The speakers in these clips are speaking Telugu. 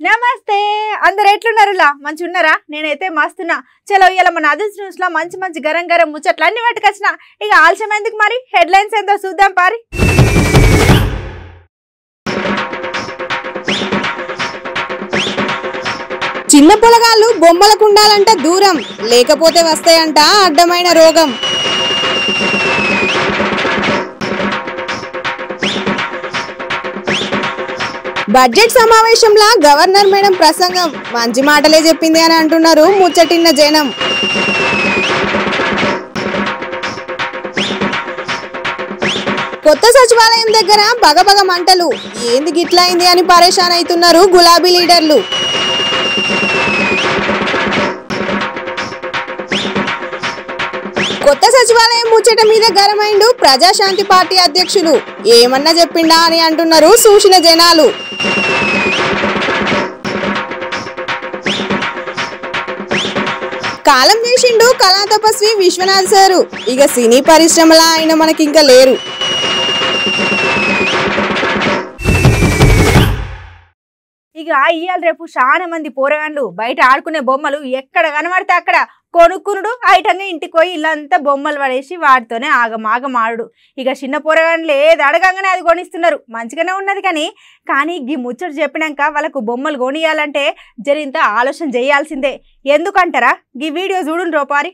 నమస్తే అందరు ఎట్లున్నారులా మంచి ఉన్నారా నేనైతే మస్తున్నా చలో ఇయాల మన అదిస్ న్యూస్ లో మంచి మంచి గరం గరం ముచ్చట్లు అన్ని పట్టుకొచ్చిన ఇక ఆలస్యం ఎందుకు మరి హెడ్లైన్స్ ఏందో చూద్దాం పారి చిన్న పొలగాళ్ళు బొమ్మలకు ఉండాలంట దూరం లేకపోతే వస్తాయంట అడ్డమైన రోగం బడ్జెట్ సమావేశంలో గవర్నర్ మేడం ప్రసంగం మంచి మాటలే చెప్పింది అని అంటున్నారు ముచ్చటిన్న జనం కొత్త సచివాలయం దగ్గర బగబగ మంటలు ఏంది గిట్లయింది అని పరేషాన్ అవుతున్నారు గులాబీ లీడర్లు కొత్త సచివాలయం ముచ్చట మీద గరమైండు ప్రజాశాంతి పార్టీ అధ్యక్షులు ఏమన్నా చెప్పిండా అని అంటున్నారు చూసిన జనాలు కాలం చేసిండు కళా తపస్వి విశ్వనాథ్ సారు ఇక సినీ పరిశ్రమలా ఆయన మనకి ఇంకా లేరు ఇక ఇయ్యాల రేపు చాలా మంది పోరగాండ్లు బయట ఆడుకునే బొమ్మలు ఎక్కడ కనబడితే అక్కడ కొనుక్కునుడు ఐటంగా ఇంటికి పోయి ఇల్లంతా బొమ్మలు పడేసి వాటితోనే ఆగమాగమాడు ఇక చిన్న పోరగాండ్లు ఏది అడగంగానే అది కొనిస్తున్నారు మంచిగానే ఉన్నది కానీ ఈ ముచ్చట చెప్పినాక వాళ్ళకు బొమ్మలు కొనియాలంటే జరింత ఆలోచన చేయాల్సిందే ఎందుకంటారా ఈ వీడియో చూడండి రోపారి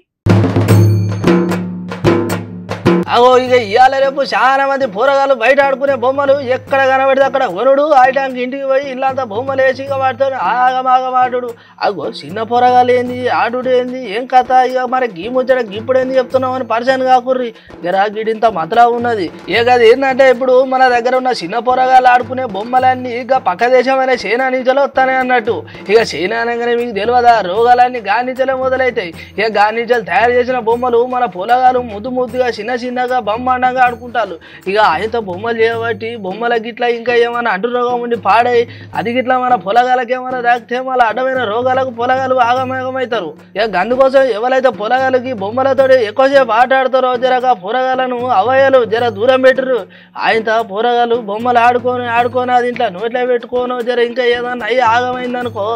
అగో ఇక ఇవాళ రేపు చాలా మంది పోరగాళ్ళు బయట ఆడుకునే బొమ్మలు ఎక్కడ కనబడితే అక్కడ కొనుడు ఆడటానికి ఇంటికి పోయి ఇల్లంతా బొమ్మలు వేసి ఇక వాటితో ఆగమాగమాడు అగో చిన్న పోరగాళ్ళు ఏంది ఆడుడు ఏంది ఏం కథ ఇక మరి గీ ముచ్చట ఇప్పుడు ఏంది చెప్తున్నావు అని పరిచయం కాకుర్రి జరా గిడింత మతలా ఉన్నది ఇక అది ఏంటంటే ఇప్పుడు మన దగ్గర ఉన్న చిన్న పోరగాళ్ళు ఆడుకునే బొమ్మలన్నీ ఇక పక్క దేశమైన చైనా నుంచలో వస్తానే అన్నట్టు ఇక చైనా అనగానే మీకు తెలియదా రోగాలన్నీ గానించలే మొదలవుతాయి ఇక గానించలు తయారు చేసిన బొమ్మలు మన పొలగాలు ముద్దుగా చిన్న బొమ్మండంగా ఆడుకుంటారు ఇక ఆయనతో బొమ్మలు చేయబట్టి బొమ్మల గిట్లా ఇంకా ఏమైనా అడ్డు రోగం ఉండి పాడై అది గిట్లా మన పొలగాలకు ఏమైనా తాకితే మళ్ళీ అడ్డమైన రోగాలకు పొలగాలు ఆగమేగమవుతారు ఇక అందుకోసం ఎవరైతే పొలగాలకి బొమ్మలతో ఎక్కువసేపు ఆట ఆడతారో జరగా పొరగాలను అవయలు జర దూరం పెట్టరు ఆయనతో పొరగాలు బొమ్మలు ఆడుకొని అది ఇంట్లో నోట్లో పెట్టుకోను జర ఇంకా ఏదన్నా అయ్యి ఆగమైందనుకో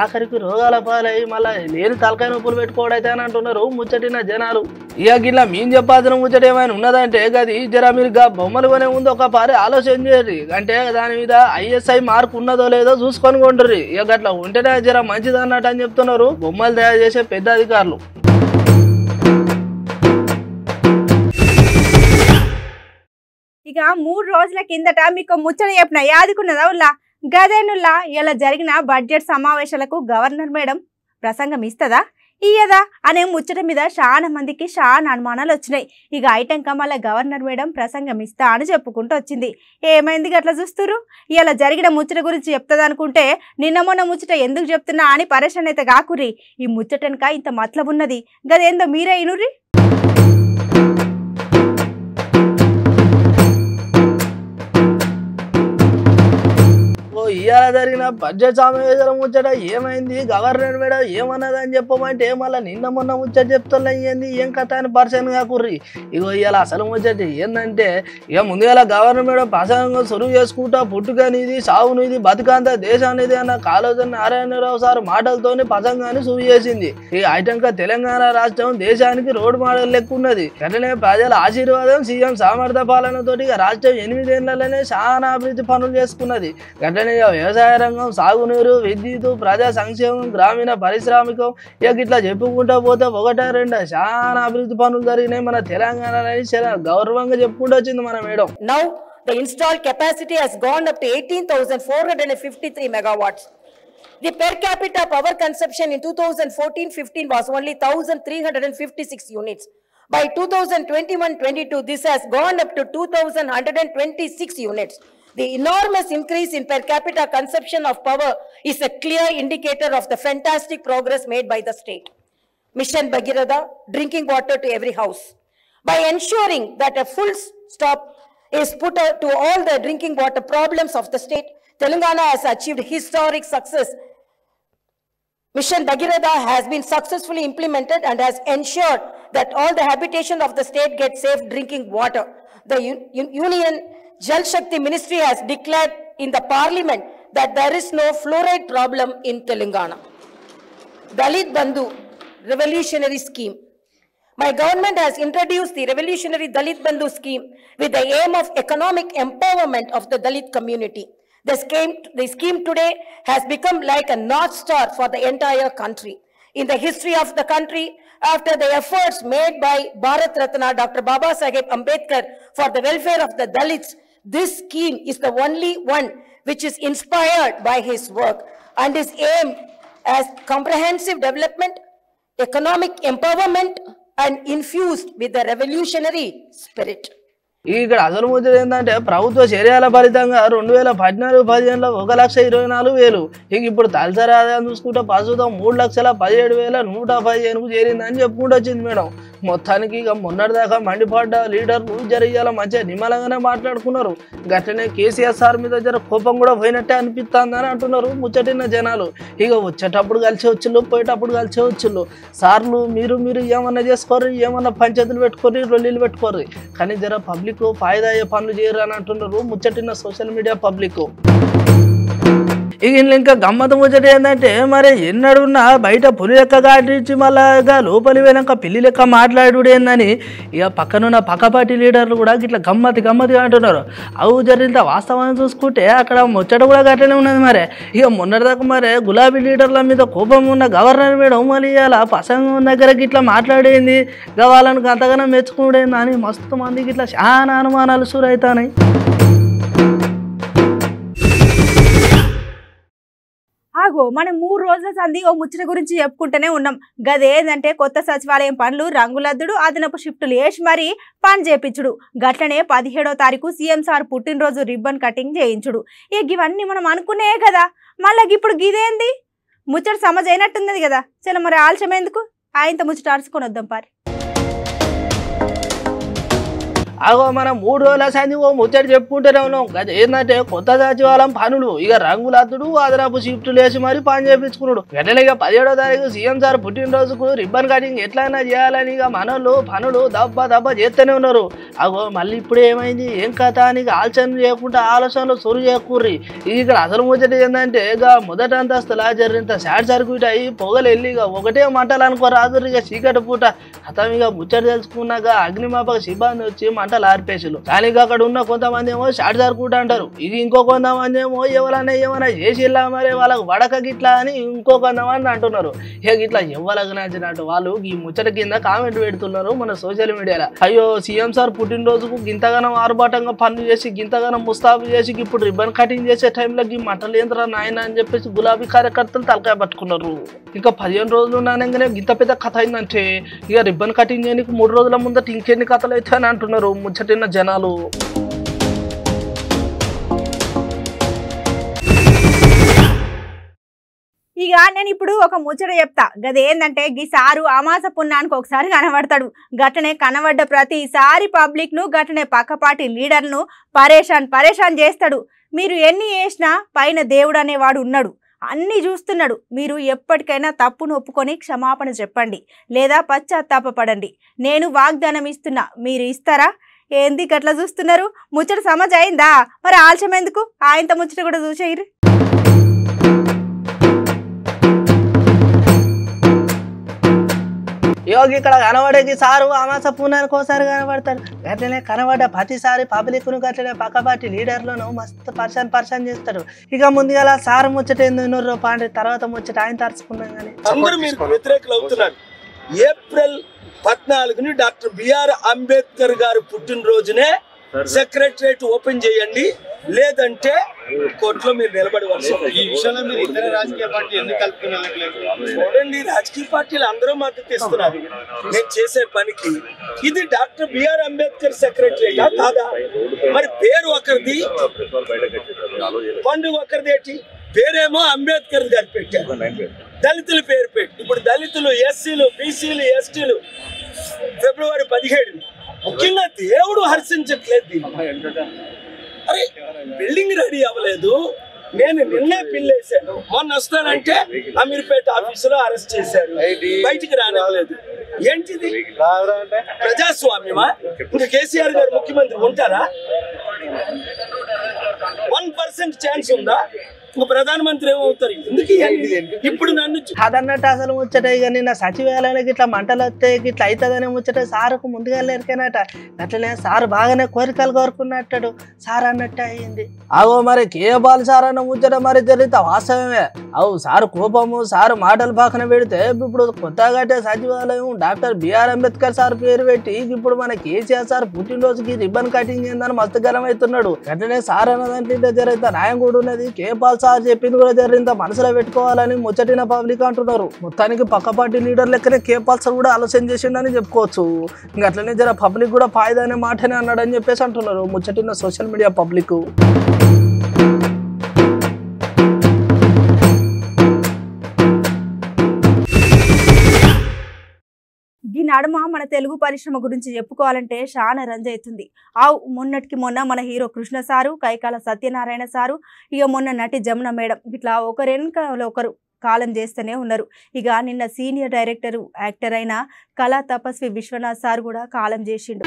ఆఖరికి రోగాల పాలై మళ్ళీ లేని తలకాయ నొప్పులు పెట్టుకోవడైతే అని అంటున్నారు ముచ్చటిన జనాలు ఇక గిట్లా మేము చెప్పాల్సిన ముచ్చట ఏమైనా ఉన్నదంటే గది జర మీరు బొమ్మలు కొనే ముందు ఒక పారి ఆలోచన చేయరు అంటే దాని మీద ISI మార్క్ ఉన్నదో లేదో చూసుకొని కొంటారు ఇక అట్లా ఉంటేనే జర మంచిది అన్నట్టు అని చెప్తున్నారు బొమ్మలు తయారు చేసే పెద్ద అధికారులు ఇక 3 రోజుల కిందట మీకు ముచ్చట చెప్పిన యాదుకున్నదా ఉల్లా గదేనుల్లా ఇలా జరిగిన బడ్జెట్ సమావేశాలకు గవర్నర్ మేడం ప్రసంగం ఇస్తుందా ఇయ్యదా అనే ముచ్చట మీద చాలా మందికి చాలా అనుమానాలు వచ్చినాయి ఇక ఐటెం కమల గవర్నర్ మేడం ప్రసంగం ఇస్తా అని చెప్పుకుంటూ వచ్చింది ఏమైంది అట్లా చూస్తురు ఇలా జరిగిన ముచ్చట గురించి చెప్తుంది అనుకుంటే నిన్న మొన్న ముచ్చట ఎందుకు చెప్తున్నా అని పరేషాన్ అయితే కాకుర్రి ఈ ముచ్చటనక ఇంత మతలబు ఉన్నది గదేందో మీరే ఇనుర్రి ఇవాళ జరిగిన బడ్జెట్ సమావేశాల ముచ్చట ఏమైంది గవర్నర్ మేడం ఏమన్నది అని చెప్పమంటే మళ్ళీ నిన్న మొన్న ముచ్చట చెప్తున్నా ఏంది ఏం కథ అని పరిచయం కాకుర్రి ఇగో ఇవాళ అసలు ముచ్చట ఏంటంటే ఇక ముందుగా గవర్నర్ మేడం ప్రసంగం సురువు చేసుకుంటా పుట్టుకనిది సాగునిది బతుకంతా దేశానిది అన్న కాళోజీ నారాయణరావు సార్ మాటలతోని ప్రసంగాన్ని సురువు చేసింది ఈ ఐటంక తెలంగాణ రాష్ట్రం దేశానికి రోడ్ మోడల్ లెక్క ఉన్నది అట్లనే ప్రజల ఆశీర్వాదం సీఎం సామర్థ్య పాలనతోటి రాష్ట్రం 8 ఏళ్లలోనే చాలా అభివృద్ధి పనులు చేసుకున్నది అట్లనే వ్యవసాయ రంగం సాగునీరు విద్యుత్ ప్రజా సంక్షేమం గ్రామీణ పారిశ్రామికం ఇక ఇట్లా చెప్పుకుంటూ పోతే 1-2 చాలా అభివృద్ధి పనులు జరిగినాయి మన తెలంగాణని చాలా గౌరవంగా చెప్పుకుంటూ వచ్చింది మన madam. Now the installed capacity has gone up to 18,453 megawatts. The per capita power consumption in 2014-15 was only 1,356 units. By 2021-22 this has gone up to 2,126 units. The enormous increase in per capita consumption of power is a clear indicator of the fantastic progress made by the state. Mission Bhagiratha, drinking water to every house. By ensuring that a full stop is put to all the drinking water problems of the state, Telangana has achieved historic success. Mission Bhagiratha has been successfully implemented and has ensured that all the habitation of the state get safe drinking water. The Union Jal Shakti Ministry has declared in the Parliament that there is no fluoride problem in Telangana. Dalit Bandhu revolutionary scheme. My government has introduced the revolutionary Dalit Bandhu scheme with the aim of economic empowerment of the Dalit community. The scheme today has become like a North Star for the entire country. In the history of the country, after the efforts made by Bharat Ratna Dr. Baba Saheb Ambedkar for the welfare of the Dalits, this scheme is the only one which is inspired by his work and is aimed as comprehensive development, economic empowerment, and infused with the revolutionary spirit. ఇక్కడ అసలు ముచ్చట ఏంటంటే ప్రభుత్వ చర్యల ఫలితంగా 2014-15లో 1,24,000 ఇక ఇప్పుడు తలసరి ఆదాయం చూసుకుంటే ప్రస్తుతం 3,17,115కు చేరిందని చెప్పుకుంటూ వచ్చింది మేడం. మొత్తానికి ఇక మొన్నటిదాకా మండిపడ్డ లీడర్లు జరిగేలా మంచిగా నిమ్మలంగానే మాట్లాడుకున్నారు. గట్లనే కేసీఆర్ సార్ మీద జర కోపం కూడా పోయినట్టే అనిపిస్తుందని అంటున్నారు ముచ్చటిన జనాలు. ఇక వచ్చేటప్పుడు కలిసి వచ్చిళ్ళు, పోయేటప్పుడు కలిసి వచ్చిళ్ళు. సార్లు మీరు ఏమన్నా చేసుకోరు, ఏమన్నా పంచాయతీలు పెట్టుకోరు, రొల్లీలు పెట్టుకోరు, కానీ జర పబ్లిక్ ఫాయిదా అయ్యే పనులు చేయరు అని అంటున్నారు ముచ్చటిన సోషల్ మీడియా పబ్లిక్. ఇక ఇంకా గమ్మత ముచ్చట ఏంటంటే మరి ఎన్నడున్నా బయట పులి లెక్క గాటించి మళ్ళా లోపలి పోయినాక పిల్లి లెక్క మాట్లాడు ఏందని ఇక పక్కనున్న పక్కపాటి లీడర్లు కూడా ఇట్లా గమ్మతిగా అంటున్నారు. అవు జరిగిన వాస్తవాన్ని చూసుకుంటే అక్కడ ముచ్చట కూడా గట్లనే ఉన్నది. మరి ఇక మొన్నటిదాకా మరి గులాబీ లీడర్ల మీద కోపం ఉన్న గవర్నర్ మేడం మళ్ళీ ఇలా ప్రసంగం దగ్గరకి ఇట్లా మాట్లాడేంది, వాళ్ళని అంతగానో మెచ్చుకుండేంది అని మస్తు మందికి ఇట్లా చాలా అనుమానాలు సురైతాయి. ఆగో మనం 3 రోజుల సంధి ఓ ముచ్చట గురించి చెప్పుకుంటూనే ఉన్నాం. గదేందంటే కొత్త సచివాలయం పనులు రంగులద్దుడు, అదనపు షిఫ్టులు వేసి మరీ పని చేపించుడు. గట్లనే 17వ తారీఖు సీఎం సార్ పుట్టినరోజు రిబ్బన్ కటింగ్ చేయించుడు. ఇవన్నీ మనం అనుకునే కదా, మళ్ళీ ఇప్పుడు గిదేంది ముచ్చట సమజ్ అయినట్టున్నది కదా. చలో మరి ఆలస్యం ఎందుకు, ఆయనతో ముచ్చట అరుచుకొని వద్దాం పారి. అగో మనం 3 రోజుల సంది ఓ ముచ్చట చెప్పుకుంటూనే ఉన్నాం. అది ఏంటంటే కొత్త సచివాలయం పనులు ఇక రంగులద్దుడు, అదనపు షిఫ్టులు వేసి మరి పని చేయించుకున్నాడు. వెంటనే ఇక 17వ తారీఖు సీఎం సార్ పుట్టినరోజుకు రిబ్బన్ కటింగ్ ఎట్లయినా చేయాలని ఇక మనోళ్ళు పనులు దబ్బ చేస్తూనే ఉన్నారు. అగో మళ్ళీ ఇప్పుడు ఏమైంది ఏం కథ అని ఆలోచన చేయకుండా ఆలోచనలు సురు చేయకూర్రి. ఇక్కడ అసలు ముచ్చట ఏంటంటే ఇక మొదటి అంతస్తులా జరిగినంత షార్ట్ సర్క్యూట్ అయ్యి పొగలు వెళ్ళి ఇక ఒకటే మంటలు అనుకోరాదు. ఇక చీకటి పూట కథం ఇక ముచ్చట తెలుసుకున్నాక అగ్నిమాపక సిబ్బంది వచ్చి మంటలు ఆర్పేసులు. కానీ అక్కడ ఉన్న కొంతమంది ఏమో షార్ట్ సర్క్యూట్ అంటారు, ఇది ఇంకో కొంతమంది ఏమో ఏమైనా చేసిల్లా మరి వాళ్ళకు వడక గిట్లా అని ఇంకో కొంతమంది అంటున్నారు. ఇక ఇట్లా ఎవరికి నచ్చినట్టు వాళ్ళు ఈ ముచ్చట కింద కామెంట్ పెడుతున్నారు మన సోషల్ మీడియాలో. అయ్యో సీఎం సార్ పుట్టినరోజుకు గింతగానం ఆర్భాటంగా పనులు చేసి గింతగానం ముస్తాబు చేసి ఇప్పుడు రిబ్బన్ కటింగ్ చేసే టైంలో ఈ మంటలు ఏంటరా నాయన అని చెప్పేసి గులాబీ కార్యకర్తలు తలకాయ పట్టుకున్నారు. ఇంకా 15 రోజులు ఉన్నానగానే గింత పెద్ద కథ అయిందంటే ఇక రిబ్బన్ కటింగ్ చేయడానికి 3 రోజుల ముందట ఇంకెన్ని కథలు అయితే అని అంటున్నారు ముచ్చటిన జనాలు. ఇక నేను ఇప్పుడు ఒక ముచ్చట చెప్తా. గదేందంటే గీ సారు అమాస పుణ్యానికి ఒకసారి కనబడతాడు. గట్టనే కనబడ్డ ప్రతిసారి పబ్లిక్ ను గట్టనే పక్కపాటి లీడర్ను పరేషాన్ చేస్తాడు. మీరు ఎన్ని చేసినా పైన దేవుడు అనేవాడు ఉన్నాడు, అన్నీ చూస్తున్నాడు. మీరు ఎప్పటికైనా తప్పును ఒప్పుకొని క్షమాపణ చెప్పండి లేదా పశ్చాత్తాపపడండి. నేను వాగ్దానం ఇస్తున్నా, మీరు ఇస్తారా? ఏంది గట్లా చూస్తున్నారు? ముచ్చట సమజ్ అయిందా? మరి ఆలస్యం ఎందుకు, ఆయనతో ముచ్చట కూడా చూసేయరు. యోగి ఇక్కడ కనబడేకి సారు అమాస పుణ్యానికి ఒకసారి కనబడతాడు. గట్లనే కనబడ్డ ప్రతిసారి పబ్లిక్ను గట్లనే పక్కపాటి లీడర్లను మస్తు పర్సన్ చేస్తాడు. ఇక ముందుగా సారు ముచ్చట ఎందుకు పాండే తర్వాత ముచ్చట ఆయన తరుచుకున్నాం. కానీ అందరూ మీరు వ్యతిరేకులు అవుతున్నారు. ఏప్రిల్ 14ని డాక్టర్ బిఆర్ అంబేద్కర్ గారు పుట్టినరోజునే సెక్రటరియట్ ఓపెన్ చేయండి, లేదంటే కోర్టులో మీరు నిలబడవలసి. ఈ విషయంలో మీరు ఇతర రాజకీయ పార్టీ ఎందుకు కలుపుకున్నట్లేదు? చూడండి, రాజకీయ పార్టీలు అందరూ మద్దతు ఇస్తున్నారు నేను చేసే పనికి. ఇది డాక్టర్ బిఆర్ అంబేద్కర్ సెక్రటరియటా కాదా? మరి పేరు ఒకరిది, పండుగ ఒకరిది. ఏంటి పేరేమో అంబేద్కర్ గారు పెట్టారు, దళితుల పేరు పెట్టి. ఇప్పుడు దళితులు, ఎస్సీలు, బీసీలు, ఎస్టీలు ఫిబ్రవరి 17 ముఖ్యంగా దేవుడు హర్షించట్లేదు. అరే బిల్డింగ్ రెడీ అవ్వలేదు, నేను నిన్నే పిల్లేశాను, మొన్న వస్తానంటే అమీర్పేట ఆఫీసులో అరెస్ట్ చేశారు, బయటికి రానివ్వలేదు. ఏంటిది ప్రజాస్వామ్యమా? ఇప్పుడు కేసీఆర్ గారు ముఖ్యమంత్రి ఉంటారా? 1% ఛాన్స్ ఉందా? ఇంకా ప్రధానమంత్రి ఏమవుతారు? ఎందుకు ఇప్పుడు నన్ను అదన్నట్టు అసలు ముచ్చట ఇక నిన్న సచివాలయానికి ఇట్లా మంటలు వస్తే ఇట్లా అవుతుందని ముచ్చట సారుకు ముందుగా లేరికనట. అట్లనే సారు బాగానే కోరికలు కోరుకున్నట్టాడు. సార్ అన్నట్టు అయింది. అగో మరి కేబాల్ సార్ అన్న ముచ్చట మరి జరిగితే వాస్తవమే. అవు సారు కోపము సారు మాటలు పక్కన పెడితే ఇప్పుడు కొత్తగా కట్టే సచివాలయం డాక్టర్ బిఆర్ అంబేద్కర్ సార్ పేరు పెట్టి ఇప్పుడు మన కేసీఆర్ సార్ పుట్టినరోజుకి రిబ్బన్ కటింగ్ ఏందని మస్తు గరం అవుతున్నాడు. అట్లనే సార్ అన్నదంటే జరిగితే న్యాయం కూడా ఉన్నది. కేపాల్ సార్ చెప్పింది కూడా జరిగిందా మనసులో పెట్టుకోవాలని ముచ్చటిన పబ్లిక్ అంటున్నారు. మొత్తానికి పక్క పార్టీ లీడర్ లెక్కనే కేపాల్ సార్ కూడా ఆలోచన చేసిండని చెప్పుకోవచ్చు. ఇంకా అట్లనే జర పబ్లిక్ కూడా ఫాయిదా అనే మాటనే అన్నాడని చెప్పేసి అంటున్నారు ముచ్చటిన సోషల్ మీడియా పబ్లిక్. ఈ నడుమ మన తెలుగు పరిశ్రమ గురించి చెప్పుకోవాలంటే చాలా రంజవుతుంది. మొన్నటికి మొన్న మన hero Krishna sir, Kaikala Satyanarayana sir, ఇక మొన్న నటి జమున మేడం ఇట్లా ఒకరెనకాల ఒకరు కాలం చేస్తూనే ఉన్నారు. ఇక నిన్న సీనియర్ డైరెక్టర్ యాక్టర్ అయిన కళా తపస్వి విశ్వనాథ్ సార్ కూడా కాలం చేసిండు.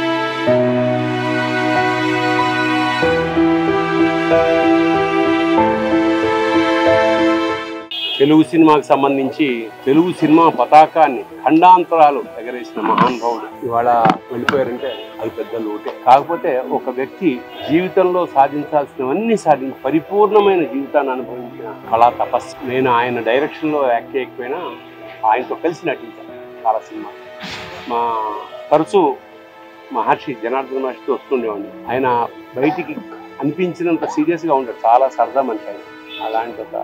తెలుగు సినిమాకి సంబంధించి తెలుగు సినిమా పతాకాన్ని ఖండాంతరాలు ఎగరేసిన మహానుభావుడు ఇవాళ వెళ్ళిపోయారంటే అది పెద్ద లోటే. కాకపోతే ఒక వ్యక్తి జీవితంలో సాధించాల్సినవన్నీ సాధించి పరిపూర్ణమైన జీవితాన్ని అనుభవించిన కళా తపస్సు. నేను ఆయన డైరెక్షన్లో యాక్ట్ చేయకపోయినా ఆయనతో కలిసి నటించాను చాలా సినిమా. మా తరచూ మహర్షి జనార్దన మహర్షితో వస్తుండేవాడిని. ఆయన బయటికి అనిపించినంత సీరియస్గా ఉంటాడు, చాలా సరదా మనిషి ఆయన. అలాంటి ఒక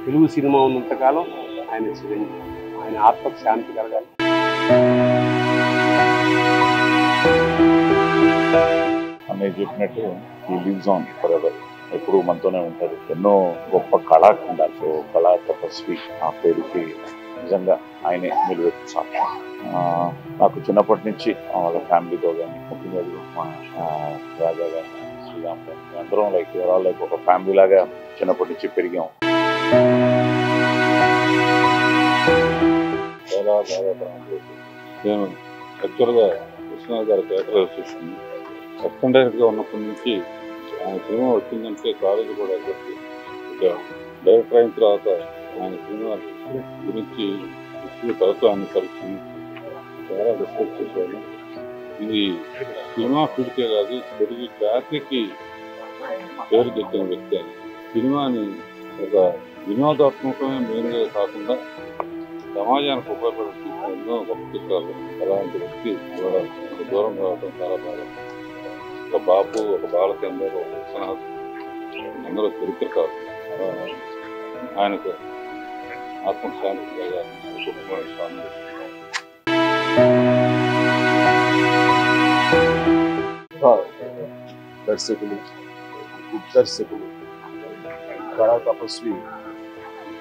తెలుగు సినిమా ఉన్నంతకాలం ఆయన చిరంజీవి. ఆయన ఆత్మకు శాంతి కలగాలి. అన్నయ్య చెప్పినట్టు ఈ లివ్స్ ఆన్ ఫర్ ఎవర్, ఎప్పుడు మనతోనే ఉంటారు. ఎన్నో గొప్ప కళాఖండాలు. సో కళా తపస్వి ఆ పేరుకి నిజంగా ఆయనే నిలువెత్తు సాక్ష్యం. నాకు చిన్నప్పటి నుంచి వాళ్ళ ఫ్యామిలీతో కానీ, ముఖ్యంగా మా రాజా గారు, శ్రీరామ్ గారు, అందరం లైక్ ఒక ఫ్యామిలీ లాగా చిన్నప్పటి నుంచి పెరిగాం. చాలా బాగా నేను యాక్చువల్గా విశ్వనాథ్ గారి థియేటర్ అసోసియేషన్ అసిస్టెంట్ డైరెక్టర్గా ఉన్నప్పటి నుంచి ఆయన సినిమా వచ్చిందంటే కాలేజీ కూడా ఎగ్గొట్టి డైరెక్టర్ అయిన తర్వాత ఆయన సినిమా గురించి తరచూ ఆయన కలిసి చాలా డిస్కస్ చేశాను. ఇది సినిమా ఫీల్డ్కే కాదు, తెలుగు జాతికి పేరు తెచ్చిన వ్యక్తి అని. సినిమాని ఒక వినోదాత్మకమే మెయిన్గా కాకుండా సమాజానికి ఉపయోగపడే ఎన్నో గొప్ప చిత్రాలు. అలాంటి వ్యక్తి కూడా దూరం కావడం చాలా బాగా. ఒక బాపు, ఒక బాలచందర్, ఒక విశ్వనాథ్ అందరూ చరిత్ర కాదు. ఆయనకు ఆత్మశాంతి కలగాలని కుటుంబ స్వామి. దర్శకులు, దర్శకులు, కళా తపస్వి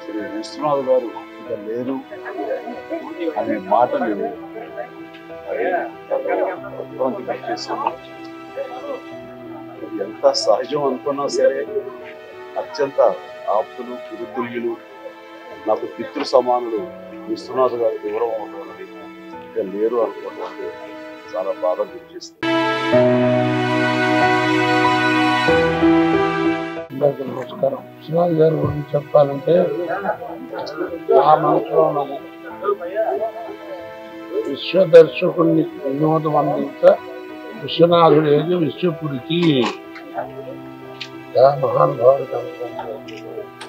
శ్రీ విశ్వనాథ్ గారు ఇక లేరు అనే మాటలు చేశాను. ఎంత సహజం అనుకున్నా సరే అత్యంత ఆప్తులు, గురుతుల్యులు, నాకు పితృ సమానులు విశ్వనాథ్ గారు వివరం అవుతున్నది ఇక లేరు అనుకున్నది చాలా బాగా గుర్తిస్తుంది. నమస్కారం. విశ్వనాథ్ గారి గురించి చెప్పాలంటే నా మనసులో ఉన్నది విశ్వ దర్శకుడిని వినోదం అందించ విశ్వనాథుడు ఏది విశ్వపురికి మహానుభావుడు.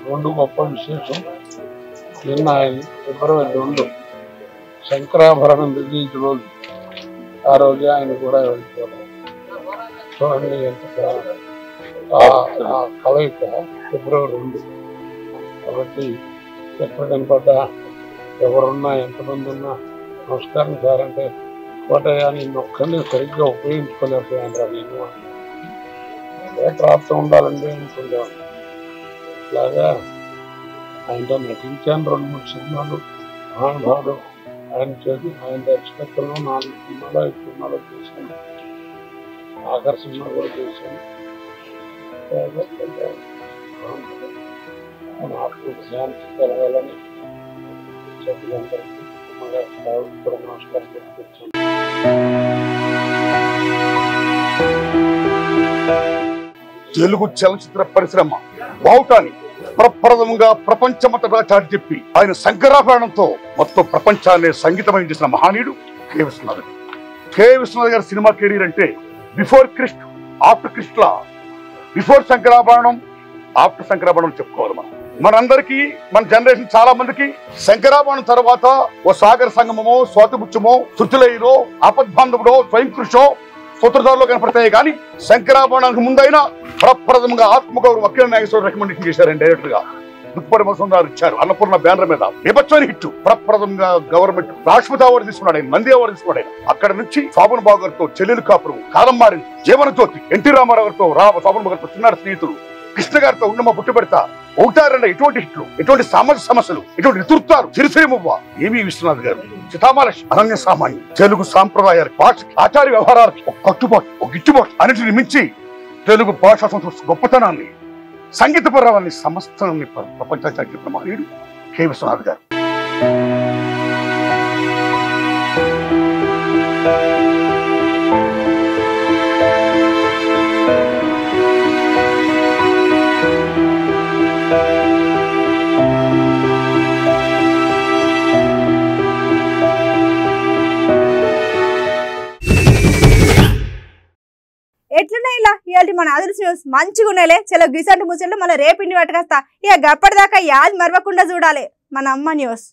రెండు గొప్ప విశేషం. నిన్న ఆయన ఫిబ్రవరి 2 శంకరాభరణం రిలీజ్ రోజు. ఆ రోజే ఆయన కూడా వెళ్ళిపోయారు. చూడండి ఎంత కలయిక. ఫిబ్రవరి 2 కాబట్టి ఎక్కడ కనపడ్డా ఎవరున్నా ఎంతమంది ఉన్నా నమస్కారం సార్ అంటే కోటయ్య నేను ఒక్కరిని సరిగ్గా ఉపయోగించుకోలేకపోయాను రా నేను ఏ ప్రాప్తం ఉండాలండి అనుకునేవాడు. ఇలాగా ఆయనతో నటించాను 2-3 సినిమాలు. మహానుభావుడు. ఆయన చేసి ఆయన దర్శకత్వంలో 4 సినిమాలు 5 సినిమాలు చేశాను. ఆకర్షణ కూడా చేశాను. ఆత్మకు శాంతి కలగాలని సభ్యులందరికీ కూడా నమస్కారం చెప్పుకొచ్చాను. తెలుగు చలనచిత్ర పరిశ్రమ బావుటాన్ని ప్రప్రథమంగా ప్రపంచమంతటా చాటి చెప్పి ఆయన శంకరాభరణంతో మొత్తం ప్రపంచాన్ని సంగీతమయం చేసిన మహనీయుడు కె. విశ్వనాథ్. కె. విశ్వనాథ్ గారి సినిమా కెరీర్ అంటే బిఫోర్ క్రిస్ట్, ఆఫ్టర్ క్రిస్ట్ లా. బిఫోర్ శంకరాభరణం, ఆఫ్టర్ శంకరాభరణం చెప్పుకోవాలి మనం. మనందరికీ, మన జనరేషన్ చాలా మందికి శంకరాభరణం తర్వాత ఓ సాగర సంగమమో, స్వాతిపుచ్చమో, శృతులైరో, ఆపద్బాంధవుడో, స్వయం కృషో, సూత్రధారులో కనపడతాయి. కానీ శంకరాభరణానికి ముందైనా ప్రప్రథమంగా ఆత్మగౌరవ అఖిల నాగేశ్వర రికమెండేషన్ చేశారండి. డైరెక్టర్ గా దుప్పటి మసందారు ఇచ్చారు. అన్నపూర్ణ బ్యానర్ మీద విభత్సని హిట్. ప్రప్రథమంగా గవర్నమెంట్ రాష్ట్రపతి అవార్డు తీసుకున్నాడు ఆయన, నంది అవార్డు తీసుకున్నాడు ఆయన. అక్కడ నుంచి శోభన్ బాబు గారితో చెల్లెలు కాపురం, కాలం మారింది, జీవన జ్యోతి, ఎన్టీ రామారావు గారితో శోభన్ బాబు గారితో చిన్నారి స్నేహితులు, కృష్ణ గారితో ఉన్నమ పుట్టి పెడతా, ఒకటారండి ఇటువంటి హిట్లు, ఇటువంటి సామాజిక సమస్యలు, ఇటువంటి నేతృత్వాలు, చిరుసిరిమువ్వ ఏవి విశ్వనాథ్ గారు చితామాలక్ష్మి, అనన్య సామాన్యం, తెలుగు సాంప్రదాయాలకు, భాషకి, ఆచార వ్యవహారాలకి ఒక కట్టుబాటు, ఒక గిట్టుబాటు, అన్నిటిని మించి తెలుగు భాషా సంస్కృతి గొప్పతనాన్ని, సంగీత పర్వాన్ని, సమస్తాన్ని ప్రపంచానికి చెప్పిన మహనీయుడు కె. విశ్వనాథ్ గారు. ఎట్లున్నాయి ఇలా ఇవాళ మన అదృశ్య న్యూస్ మంచిగా ఉన్నాయిలే. చలో గిసంటి ముచ్చట్లు మళ్ళీ రేపు ఇంటి పట్టుకొస్తా. ఇక గప్పటిదాకా యాద్ మరవకుండా చూడాలి మన అమ్మ న్యూస్.